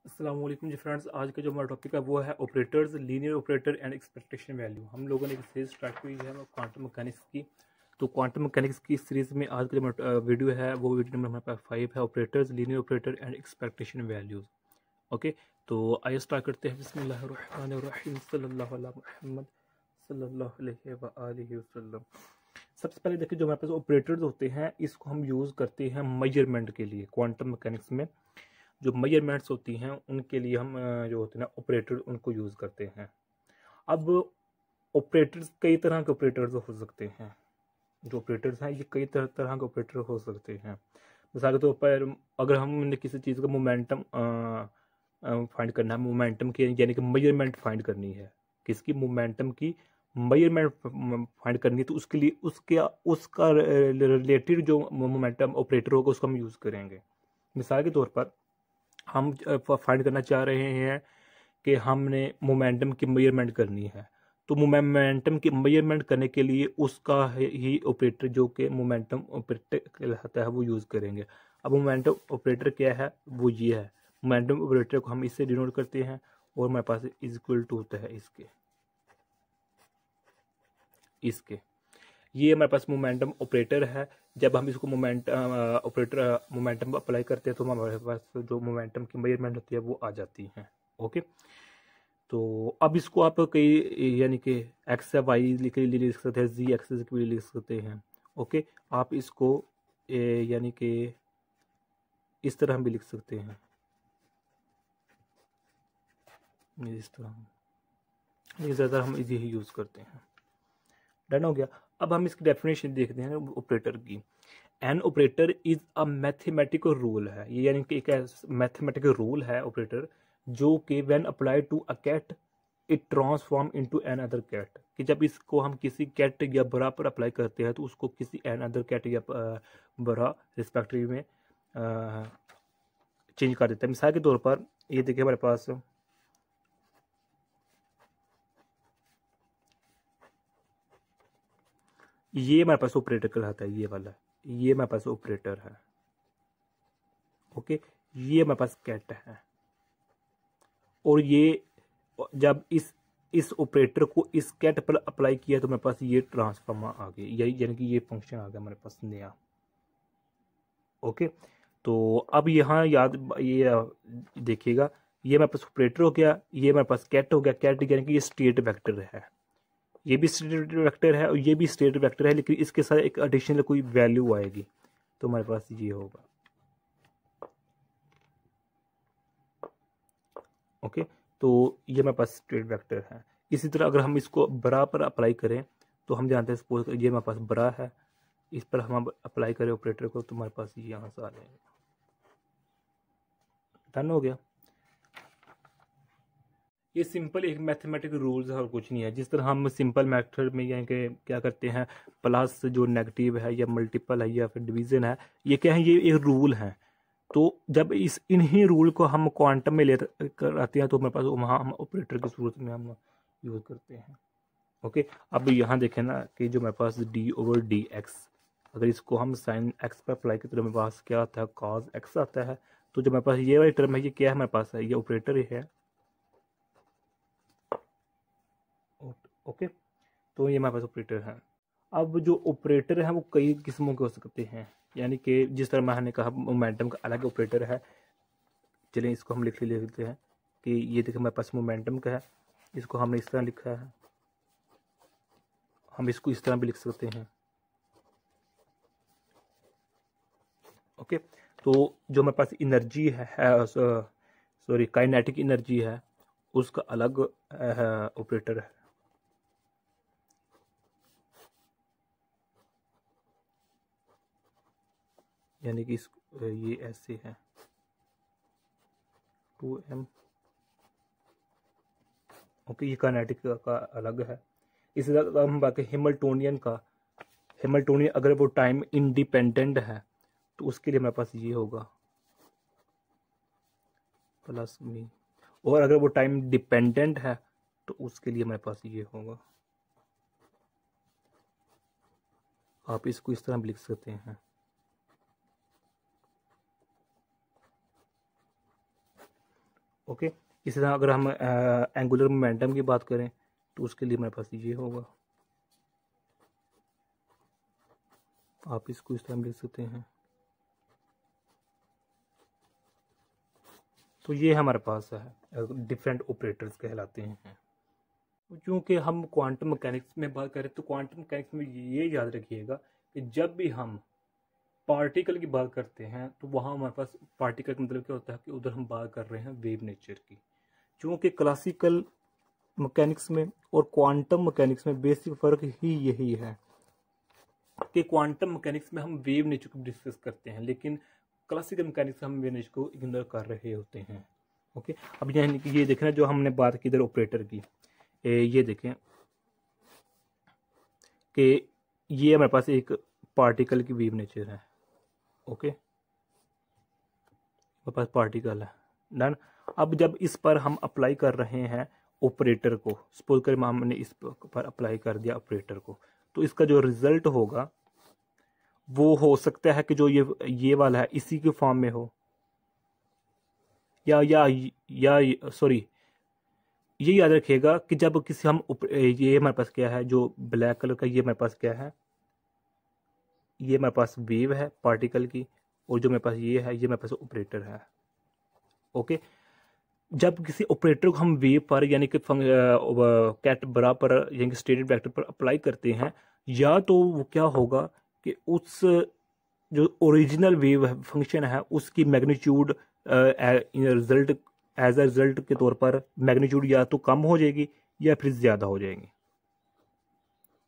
अस्सलाम वालेकुम जी फ्रेंड्स। आज का जो हमारा टॉपिक है वो है operators, linear operator and expectation value. हम लोगों ने एक सीरीज स्टार्ट की है क्वांटम मैकेनिक्स की। तो क्वांटम मैकेनिक्स की सीरीज में आज का जो वीडियो है वो वीडियो नंबर हमारे पास 5 है, operators, linear operator and expectation values. Okay, तो आइए स्टार्ट करते हैं। बिस्मिल्लाहिर्रहमानिर्रहीम, सल्लल्लाहु अला मुहम्मद सल्लल्लाहु अलैहि व आलिहि वसल्लम। सबसे पहले देखिए, जो हमारे पास ऑपरेटर्स होते हैं इसको हम यूज़ करते हैं मेजरमेंट के लिए। क्वांटम मैकेनिक्स में जो मेजरमेंट्स होती हैं उनके लिए हम जो होते हैं ना ऑपरेटर, उनको यूज़ करते हैं। अब ऑपरेटर्स कई तरह के ऑपरेटर्स हो सकते हैं। जो ऑपरेटर्स हैं ये कई तरह तरह के ऑपरेटर हो सकते हैं। मिसाल के तौर पर अगर हमने किसी चीज़ का मोमेंटम फाइंड करना है, मोमेंटम की यानी कि मेजरमेंट फाइंड करनी है, किसकी, मोमेंटम की मेजरमेंट फाइंड करनी है, तो उसके लिए उसका रिलेटेड जो मोमेंटम ऑपरेटर होगा उसको हम यूज़ करेंगे। मिसाल के तौर पर हम फाइंड करना चाह रहे हैं कि हमने मोमेंटम की मेजरमेंट करनी है, तो मोमेंटम की मेजरमेंट करने के लिए उसका ही ऑपरेटर जो कि मोमेंटम ऑपरेटर कहलाता है वो यूज़ करेंगे। अब मोमेंटम ऑपरेटर क्या है, वो ये है। मोमेंटम ऑपरेटर को हम इससे डिनोट करते हैं और हमारे पास इज इक्वल टू होता है इसके ये हमारे पास मोमेंटम ऑपरेटर है। जब हम इसको मोमेंटम अप्लाई करते हैं तो हमारे पास जो मोमेंटम की मेजरमेंट होती है वो आ जाती है। ओके, तो अब इसको आप कई यानी कि एक्स या वाई के लिए लिख सकते हैं, जी एक्सिस के लिए लिख सकते हैं। ओके, आप इसको यानी कि इस तरह हम भी लिख सकते हैं, इस तरह, लेकिन ज़्यादातर हम इजी ही यूज़ करते हैं। डन हो गया। अब हम इसकी डेफिनेशन देखते हैं ऑपरेटर की। An operator is a mathematical rule है, ये यानी कि एक मैथमेटिकल रूल है ऑपरेटर, जो कि when applied to a cat it transform into another cat, कि जब इसको हम किसी कैट या बरा पर अप्लाई करते हैं तो उसको किसी एन अदर कैट या बरा रिस्पेक्टिव में चेंज कर देता है। मिसाल के तौर पर ये देखिए हमारे पास ये हमारे पास ऑपरेटर कहलाता है, ये वाला, ये हमारे पास ऑपरेटर है। ओके, ये हमारे पास कैट है, और ये जब इस ऑपरेटर को इस कैट पर अप्लाई किया तो मेरे पास ये ट्रांसफॉर्म आ गया, यही यानी कि ये फंक्शन आ गया हमारे पास नया। ओके, तो अब यहाँ याद ये देखिएगा, ये मेरे पास ऑपरेटर हो गया, ये मेरे पास कैट हो गया। कैट यानी कि ये स्टेट वेक्टर है, ये भी स्टेट वेक्टर है और ये भी स्टेट वेक्टर है, लेकिन इसके साथ एक एडिशनल कोई वैल्यू आएगी तो हमारे पास ये होगा। ओके, तो ये हमारे पास स्टेट वेक्टर है। इसी तरह अगर हम इसको बरा पर अप्लाई करें तो हम जानते हैं, सपोज ये हमारे पास बरा है, इस पर हम अप्लाई करें ऑपरेटर को तो हमारे पास ये यहाँ से आ जाएगा। डन हो गया। ये सिंपल एक मैथमेटिकल रूल्स है और कुछ नहीं है। जिस तरह हम सिंपल मेथड में यानी कि क्या करते हैं, प्लस जो नेगेटिव है या मल्टीपल है या फिर डिवीजन है, ये क्या है, ये एक रूल है। तो जब इन्हीं रूल को हम क्वांटम में ले कर आते हैं तो हमारे पास वहाँ हम ऑपरेटर की सूरत में हम यूज़ करते हैं। ओके, अब यहाँ देखें ना कि जो मेरे पास डी ओवर डी एक्स, अगर इसको हम साइन एक्स पर अप्लाई करते तो मेरे पास क्या आता है, कॉज एक्स आता है। तो जो मेरे पास ये वाली टर्म है ये क्या है, मेरे पास है ये ऑपरेटर ही है। ओके, तो ये हमारे पास ऑपरेटर है। अब जो ऑपरेटर है वो कई किस्मों के हो सकते हैं, यानी कि जिस तरह मैंने कहा मोमेंटम का अलग ऑपरेटर है। चलिए इसको हम लिख लेते हैं कि ये देखिए हमारे पास मोमेंटम का है, इसको हमने इस तरह लिखा है, हम इसको इस तरह भी लिख सकते हैं। ओके, तो जो हमारे पास एनर्जी है सॉरी काइनेटिक एनर्जी है, उसका अलग ऑपरेटर है। यानी कि इस ये ऐसे है 2m। ओके, ये काइनेटिक का अलग है। इसी तरह हम बात करें हेमिल्टोनियन का, हेमिल्टोनियन अगर वो टाइम इंडिपेंडेंट है तो उसके लिए हमारे पास ये होगा प्लस मी, और अगर वो टाइम डिपेंडेंट है तो उसके लिए हमारे पास ये होगा। आप इसको इस तरह भी लिख सकते हैं। ओके, इसी तरह अगर हम एंगुलर मोमेंटम की बात करें तो उसके लिए हमारे पास ये होगा, आप इसको इस तरह लिख सकते हैं। तो ये हमारे पास है डिफरेंट ऑपरेटर्स कहलाते हैं। क्योंकि हम क्वांटम मैकेनिक्स में बात करें तो क्वांटम मैकेनिक्स में ये याद रखिएगा कि जब भी हम पार्टिकल की बात करते हैं तो वहाँ हमारे पास पार्टिकल का मतलब क्या होता है कि उधर हम बात कर रहे हैं वेव नेचर की। क्योंकि क्लासिकल मैकेनिक्स में और क्वांटम मैकेनिक्स में बेसिक फ़र्क ही यही है कि क्वांटम मैकेनिक्स में हम वेव नेचर को डिस्कस करते हैं, लेकिन क्लासिकल मैकेनिक्स में हम वेव नेचर को इग्नोर कर रहे होते हैं। ओके, अब ये देखना जो हमने बात की इधर ऑपरेटर की, ये देखें कि ये हमारे पास एक पार्टिकल की वेव नेचर है। ओके, हमारे पास पार्टिकल है, डन। अब जब इस पर हम अप्लाई कर रहे हैं ऑपरेटर को, सपोज करें हमने इस पर अप्लाई कर दिया ऑपरेटर को, तो इसका जो रिजल्ट होगा वो हो सकता है कि जो ये वाला है इसी के फॉर्म में हो, या सॉरी, ये याद रखिएगा कि जब किसी हम ये हमारे पास क्या है, जो ब्लैक कलर का ये हमारे पास क्या है, ये हमारे पास वेव है पार्टिकल की, और जो मेरे पास ये है ये मेरे पास ऑपरेटर है। ओके, जब किसी ऑपरेटर को हम वेव पर यानी कि कैट बरा पर यानी कि स्टेटेड वेक्टर पर अप्लाई करते हैं, या तो वो क्या होगा कि उस जो ओरिजिनल वेव फंक्शन है उसकी magnitude result as a result के तौर पर मैग्नीट्यूड या तो कम हो जाएगी या फिर ज़्यादा हो जाएगी।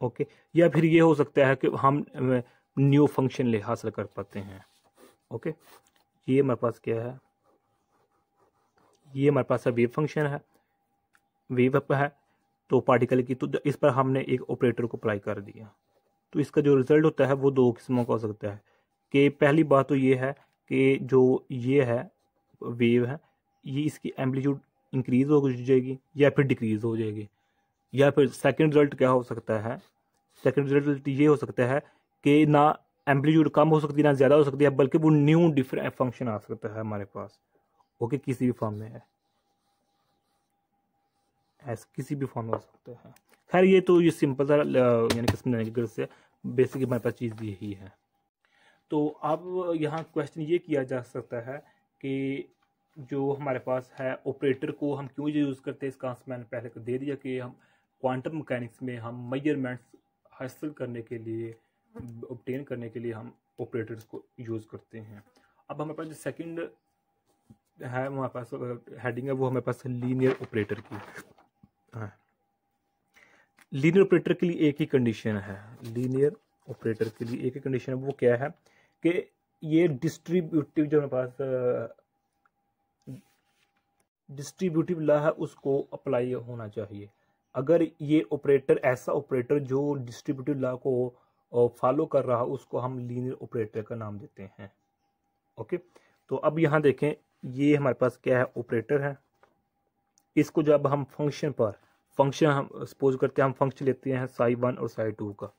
ओके, या फिर ये हो सकता है कि हम न्यू फंक्शन ले हासिल कर पाते हैं। ओके, ये हमारे पास क्या है, ये हमारे पास वेव फंक्शन है, वेव अप है तो पार्टिकल की, तो इस पर हमने एक ऑपरेटर को अप्लाई कर दिया, तो इसका जो रिजल्ट होता है वो दो किस्मों का हो सकता है। कि पहली बात तो ये है कि जो ये है वेव है, ये इसकी एम्पलीट्यूड इंक्रीज हो जाएगी या फिर डिक्रीज हो जाएगी, या फिर सेकंड रिजल्ट क्या हो सकता है, सेकंड रिजल्ट ये हो सकता है कि ना एम्पलीट्यूड कम हो सकती है ना ज़्यादा हो सकती है, बल्कि वो न्यू डिफरेंट फंक्शन आ सकता है हमारे पास। ओके, किसी भी फॉर्म में है, ऐसे किसी भी फॉर्म में हो सकता है। खैर ये तो ये सिंपल सा यानी कि समझाने की गरज से बेसिक हमारे पास चीज़ यही है। तो अब यहाँ क्वेश्चन ये किया जा सकता है कि जो हमारे पास है ऑपरेटर को हम क्यों यूज़ करते हैं, इसका आंसर मैंने पहले दे दिया कि हम क्वांटम मैकेनिक्स में हम मेजरमेंट्स हासिल करने के लिए, ऑब्टेन करने के लिए हम ऑपरेटर्स को यूज़ करते हैं। अब हमारे पास जो सेकंड है हमारे पास हेडिंग है वो हमारे पास लीनियर ऑपरेटर की। हाँ, लीनियर ऑपरेटर के लिए एक ही कंडीशन है, लीनियर ऑपरेटर के लिए एक ही कंडीशन है, वो क्या है कि ये डिस्ट्रीब्यूटिव जो हमारे पास डिस्ट्रीब्यूटिव लॉ है उसको अप्लाई होना चाहिए। अगर ये ऑपरेटर ऐसा ऑपरेटर जो डिस्ट्रीब्यूटिव लॉ को फॉलो कर रहा उसको हम लीनियर ऑपरेटर का नाम देते हैं। ओके, तो अब यहाँ देखें ये हमारे पास क्या है, ऑपरेटर है। इसको जब हम फंक्शन हम सपोज करते हैं, हम फंक्शन लेते हैं साई 1 और साई 2 का,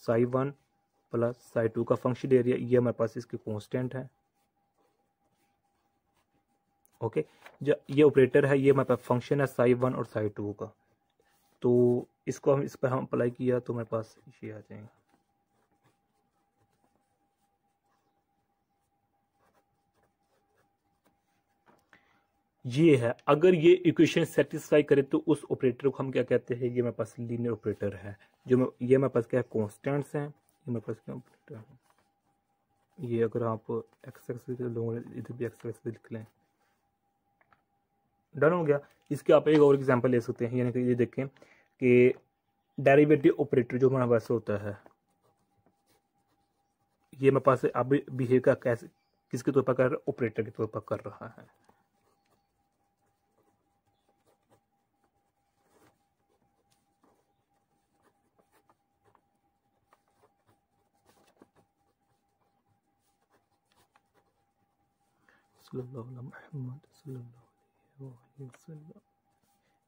साई 1 प्लस साई 2 का फंक्शन एरिया, ये हमारे पास इसके कांस्टेंट है। ओके, जो ये ऑपरेटर है ये हमारे पास फंक्शन है साई 1 और साई 2 का, तो इसको हम इस पर हम अप्लाई किया तो हमारे पास ये आ जाएगा। ये है, अगर ये इक्वेशन सेटिस्फाई करे तो उस ऑपरेटर को हम क्या कहते हैं, ये मेरे पास लीनियर ऑपरेटर है। ये मेरे पास क्या है, कॉन्स्टेंट्स हैं, ये मेरे पास क्या ऑपरेटर है, ये अगर आप एक्स एक्सिस लोगे इधर भी एक्स एक्सिस लिख लें, डन हो गया। इसके आप एक और एग्जांपल ले सकते हैं, यानी कि ये देखें कि डेरिवेटिव ऑपरेटर जो हमारे पास होता है, ये मेरे पास अब बिहेव का कैसे किसके तौर पर कर रहा है, ऑपरेटर के तौर पर कर रहा है।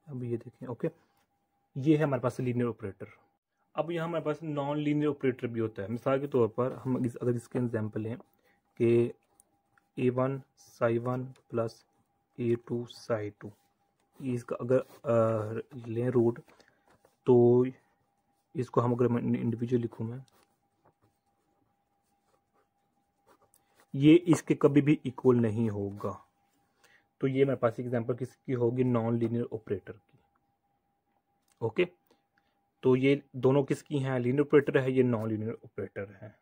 अब ये देखें, ओके, ये है हमारे पास लीनियर ऑपरेटर। अब यहाँ हमारे पास नॉन लीनियर ऑपरेटर भी होता है। मिसाल के तौर पर हम अगर इसके एग्जांपल लें कि A1 Sai 1 plus A2 Sai 2, इसका अगर लें रूट तो इसको हम अगर इंडिविजुअल लिखूँ मैं, ये इसके कभी भी इक्वल नहीं होगा। तो ये मेरे पास एग्जांपल किसकी होगी, नॉन लीनियर ऑपरेटर की। ओके, तो ये दोनों किसकी हैं, लीनियर ऑपरेटर है, ये नॉन लीनियर ऑपरेटर है।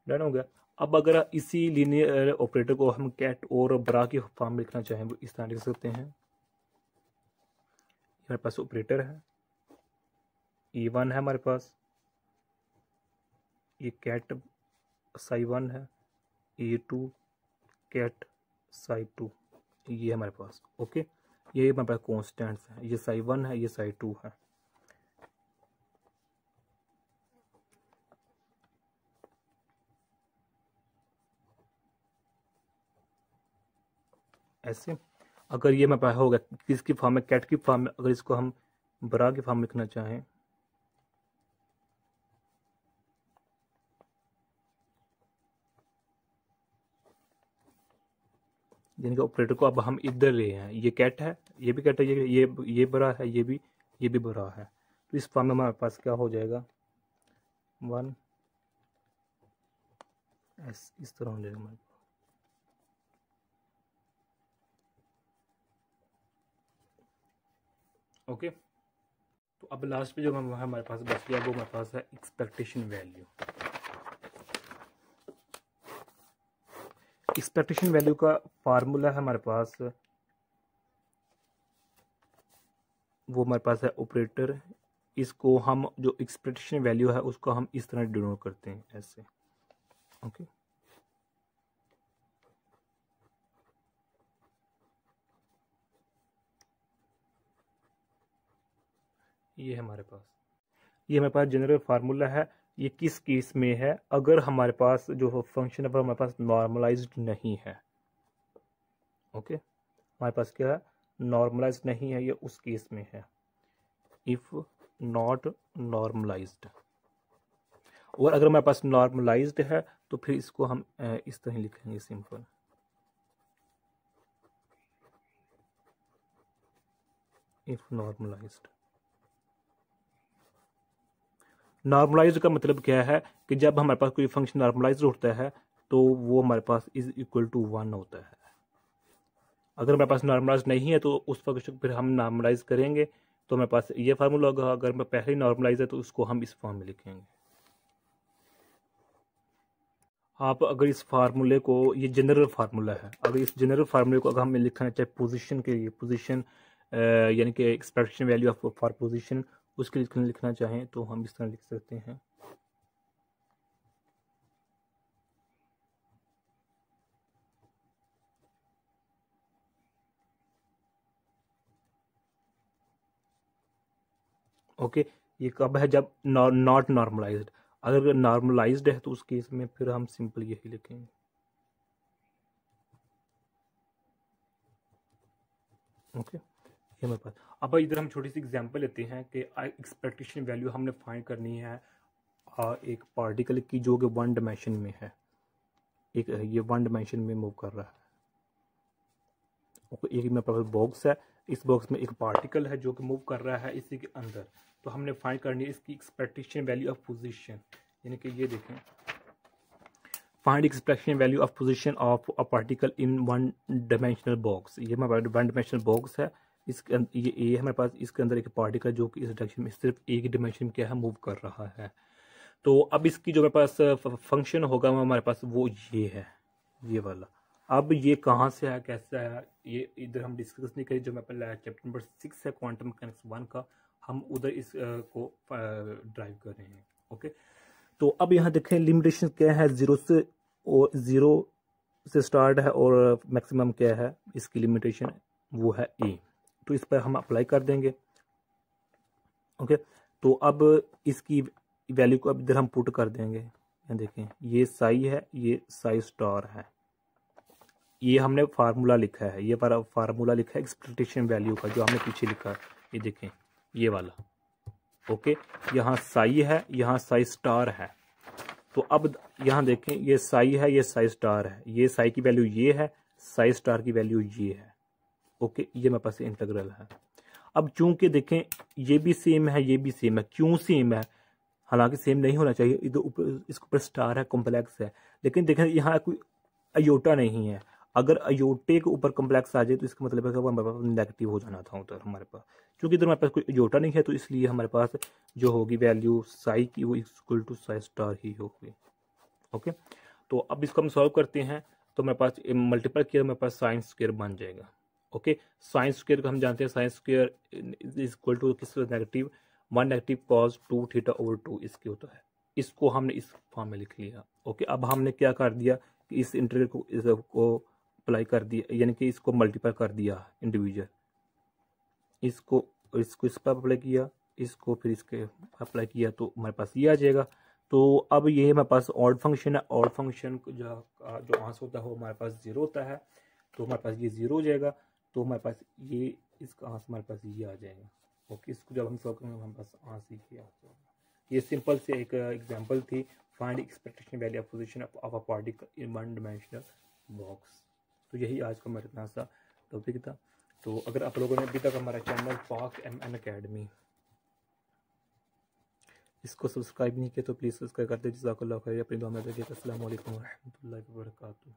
डन हो गया। अब अगर इसी लीनियर ऑपरेटर को हम कैट और ब्रा की फॉर्म में लिखना चाहें, वो इस तरह लिख सकते हैं। हमारे पास ऑपरेटर है, E1 है हमारे पास, ये कैट साई 1 है, E2 कैट साई 2, ये हमारे पास। ओके, ये हमारे पास कॉन्स्टेंट्स है, ये साई 1 है, ये साई 2 है। ऐसे अगर ये हमारे पास होगा किसकी फॉर्म में, कैट की फॉर्म में, अगर इसको हम ब्रा की फॉर्म में लिखना चाहें, यानी कि ऑपरेटर को अब हम इधर ले हैं, ये कैट है, ये भी कैट है, ये बड़ा है, ये भी बड़ा है। तो इस फॉर्म में हमारे पास क्या हो जाएगा, 1 एस, इस तरह हो जाएगा हमारे पास। ओके, तो अब लास्ट पे जो हमारे पास बच गया वो हमारे पास है एक्सपेक्टेशन वैल्यू। एक्सपेक्टेशन वैल्यू का फार्मूला है हमारे पास, वो हमारे पास है ऑपरेटर। इसको हम जो एक्सपेक्टेशन वैल्यू है उसको हम इस तरह डिनोट करते हैं, ऐसे। ओके, ये हमारे पास जनरल फार्मूला है। ये किस केस में है, अगर हमारे पास जो फंक्शन है वो हमारे पास नॉर्मलाइज्ड नहीं है। ओके, हमारे पास क्या है, नॉर्मलाइज्ड नहीं है, ये उस केस में है, इफ नॉट नॉर्मलाइज्ड। और अगर हमारे पास नॉर्मलाइज्ड है तो फिर इसको हम इस तरह लिखेंगे, सिंपल, इफ नॉर्मलाइज्ड। नॉर्मलाइज्ड का मतलब क्या है कि जब हमारे पास कोई फंक्शन नॉर्मलाइज्ड होता है तो वो हमारे पास इज इक्वल टू 1 होता है। अगर हमारे पास नॉर्मलाइज्ड नहीं है तो उस फंक्शन को फिर हम नॉर्मलाइज करेंगे, तो हमारे पास ये फार्मूला होगा। अगर मैं पहले ही नॉर्मलाइज है तो उसको हम इस फॉर्म में लिखेंगे। आप अगर इस फार्मूले को, ये जनरल फार्मूला है, अगर इस जनरल फार्मूले को अगर हमें लिखना चाहे पोजीशन के लिए, पोजीशन यानी कि expectation value of for position, उसके लिए लिखना चाहें तो हम इस तरह लिख सकते हैं। ओके, ये कब है, जब नॉट नॉर्मलाइज्ड। अगर नॉर्मलाइज्ड है तो उस केस में फिर हम सिंपल यही लिखेंगे। ओके, ये हमारे पास। अब इधर हम छोटी सी एग्जांपल लेते हैं कि एक्सपेक्टेशन वैल्यू हमने फाइंड करनी है एक पार्टिकल की जो कि 1 डायमेंशन में है, एक ये 1 डायमेंशन में मूव कर रहा है। एक मेरे पास बॉक्स है, इस बॉक्स में एक पार्टिकल है जो कि मूव कर रहा है इसी के अंदर। तो हमने फाइंड करनी है इसकी एक्सपेक्टेशन वैल्यू ऑफ पोजीशन, यानी कि ये देखें, find expectation value of position of a particle in 1 dimensional box. ये हमारे पास 1 डायमेंशनल बॉक्स है, इसके ये हमारे पास, इसके अंदर एक पार्टिकल जो कि इस डायरेक्शन में सिर्फ एक डायमेंशन में क्या है, मूव कर रहा है। तो अब इसकी जो मेरे पास फंक्शन होगा वो हमारे पास वो ये है, ये वाला। अब ये कहाँ से आया, कैसे आया, ये इधर हम डिस्कस नहीं करें। जो मैं पहले चैप्टर नंबर 6 है क्वांटम मैकेनिक्स 1 का, हम उधर इस को ड्राइव कर रहे हैं। ओके, तो अब यहाँ देखें लिमिटेशन क्या है, 0 से स्टार्ट है और मैक्सिमम क्या है इसकी लिमिटेशन, वो है ए। तो इस पर हम अप्लाई कर देंगे। ओके, तो अब इसकी वैल्यू को अब इधर हम पुट कर देंगे। यहाँ देखें, ये साई है, ये साई स्टार है, ये हमने फार्मूला लिखा है, ये फार्मूला लिखा है एक्सपेक्टेशन वैल्यू का जो हमने पीछे लिखा है, ये देखें ये वाला। ओके, यहाँ साई है, यहाँ साई स्टार है। तो अब यहाँ देखें, ये साई है, ये साई स्टार है, ये साई की वैल्यू ये है, साई स्टार की वैल्यू ये है। ओके, ये मेरे पास इंटीग्रल है। अब चूंकि देखें ये भी सेम है, ये भी सेम है, क्यों सेम है, हालांकि सेम नहीं होना चाहिए, इधर ऊपर इसके ऊपर स्टार है, कॉम्प्लेक्स है, लेकिन देखें यहाँ कोई अयोटा नहीं है। अगर अयोटे के ऊपर कॉम्प्लेक्स आ जाए तो इसका मतलब है कि वो हमारे पास नेगेटिव हो जाना था उधर हमारे पास। क्योंकि इधर हमारे पास कोई अयोटा नहीं है तो इसलिए हमारे पास जो होगी वैल्यू साई की वो इक्वल टू साई स्टार ही होगी। ओके, तो अब इसको हम सॉल्व करते हैं। तो मेरे पास मल्टीप्लाई किया, मेरे पास साइन स्क्वायर बन जाएगा। ओके, साइन स्क्वायर का हम जानते हैं, sine square is equal to किस negative 1 negative cos 2 theta over 2 इसके होता है। इसको हमने इस फॉर्म में लिख लिया। ओके, अब हमने क्या कर दिया कि इस इंटीग्रल को अप्लाई कर दिया, यानी कि इसको मल्टीप्लाई कर दिया इंडिविजुअल, इसको इसको इस पर अप्लाई किया, इसको फिर इसके अप्लाई किया, तो हमारे पास ये आ जाएगा। तो अब ये हमारे पास ऑड फंक्शन है, ऑड फंक्शन जो आंसर होता है वो हमारे पास 0 होता है, तो हमारे पास ये 0 हो जाएगा। तो हमारे पास ये इसका आंसर हमारे पास ये आ जाएगा। ओके, इसको जब हम सॉल्व करेंगे हमारे पास आंसर ये आ जाएगा। ये सिंपल से एक एग्जांपल थी, find expectation value of position of a particle in one dimensional box. तो यही आज का मेरा इतना सा टॉपिक था। तो अगर आप लोगों ने अभी तक हमारा चैनल पाक एमएन अकेडमी इसको सब्सक्राइब नहीं किया तो प्लीज़ सब्सक्राइब कर दीजिए। जज़ाकल्लाह खैर, अपनी दुआ में रखिएगा। अस्सलाम वालेकुम व रहमतुल्लाहि व बरकातुहू।